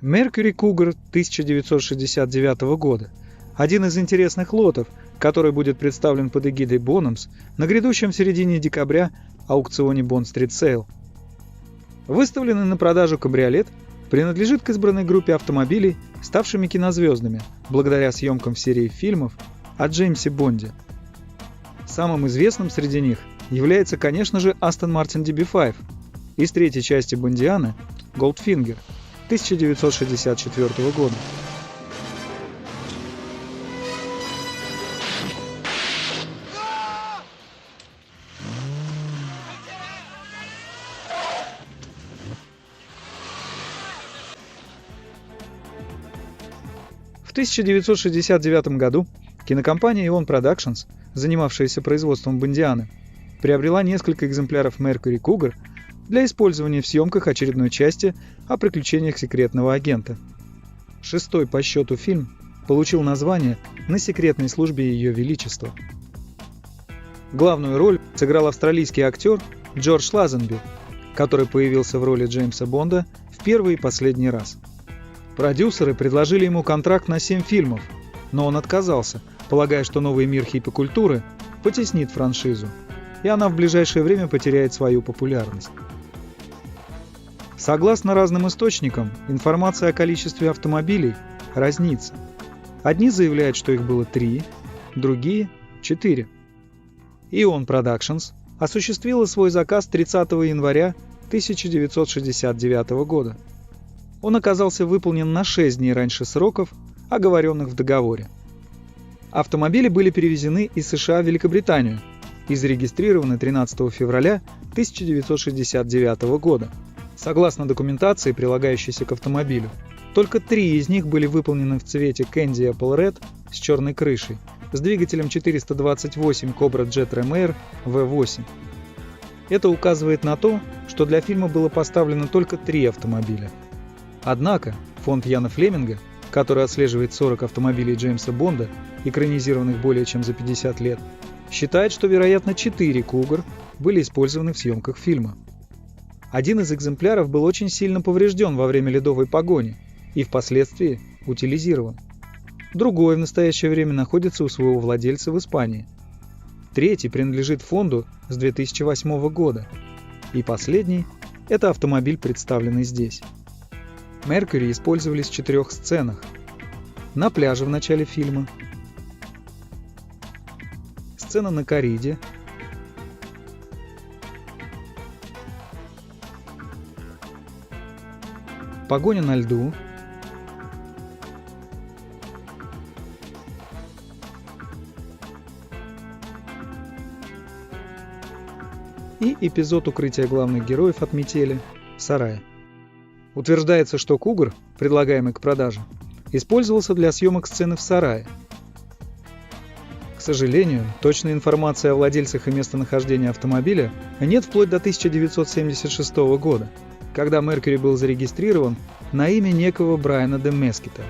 Mercury Cougar 1969 года – один из интересных лотов, который будет представлен под эгидой Bonhams на грядущем в середине декабря аукционе Bond Street Sale. Выставленный на продажу кабриолет принадлежит к избранной группе автомобилей, ставшими кинозвездами благодаря съемкам в серии фильмов о Джеймсе Бонде. Самым известным среди них является, конечно же, Aston Martin DB5 из третьей части Бондианы Goldfinger 1964 года. В 1969 году кинокомпания Eon Productions, занимавшаяся производством Бондианы, приобрела несколько экземпляров Mercury Cougar для использования в съемках очередной части о приключениях секретного агента. Шестой по счету фильм получил название «На секретной службе Ее Величества». Главную роль сыграл австралийский актер Джордж Лазенби, который появился в роли Джеймса Бонда в первый и последний раз. Продюсеры предложили ему контракт на 7 фильмов, но он отказался, полагая, что новый мир хиппокультуры потеснит франшизу, и она в ближайшее время потеряет свою популярность. Согласно разным источникам, информация о количестве автомобилей разнится. Одни заявляют, что их было 3, другие – 4. Eon Productions осуществила свой заказ 30 января 1969 года. Он оказался выполнен на 6 дней раньше сроков, оговоренных в договоре. Автомобили были перевезены из США в Великобританию и зарегистрированы 13 февраля 1969 года. Согласно документации, прилагающейся к автомобилю, только 3 из них были выполнены в цвете Candy Apple Red с черной крышей, с двигателем 428 Cobra Jet Ram Air V8. Это указывает на то, что для фильма было поставлено только 3 автомобиля. Однако фонд Яна Флеминга, который отслеживает 40 автомобилей Джеймса Бонда, экранизированных более чем за 50 лет, считает, что, вероятно, 4 Cougar были использованы в съемках фильма. Один из экземпляров был очень сильно поврежден во время ледовой погони и впоследствии утилизирован. Другой в настоящее время находится у своего владельца в Испании. Третий принадлежит фонду с 2008 года. И последний – это автомобиль, представленный здесь. Mercury использовались в 4 сценах. На пляже в начале фильма, сцена на кориде, погоня на льду, и эпизод укрытия главных героев от метели в сарае. Утверждается, что Cougar, предлагаемый к продаже, использовался для съемок сцены в сарае. К сожалению, точной информации о владельцах и местонахождении автомобиля нет вплоть до 1976 года, когда Mercury был зарегистрирован на имя некого Брайана де Мескита.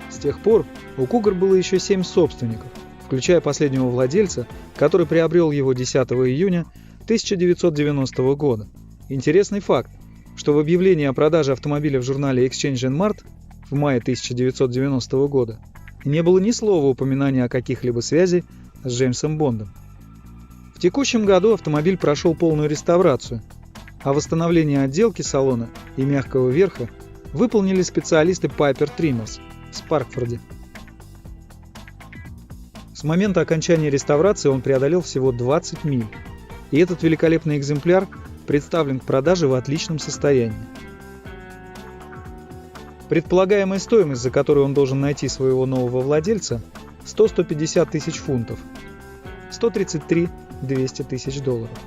С тех пор у Cougar было еще 7 собственников, включая последнего владельца, который приобрел его 10 июня 1990 года. Интересный факт, что в объявлении о продаже автомобиля в журнале Exchange & Mart в мае 1990 года не было ни слова упоминания о каких-либо связях с Джеймсом Бондом. В текущем году автомобиль прошел полную реставрацию, а восстановление отделки салона и мягкого верха выполнили специалисты Piper Trimmers в Спаркфорде. С момента окончания реставрации он преодолел всего 20 миль, и этот великолепный экземпляр представлен к продаже в отличном состоянии. Предполагаемая стоимость, за которую он должен найти своего нового владельца, 100-150 тысяч фунтов, 133-200 тысяч долларов.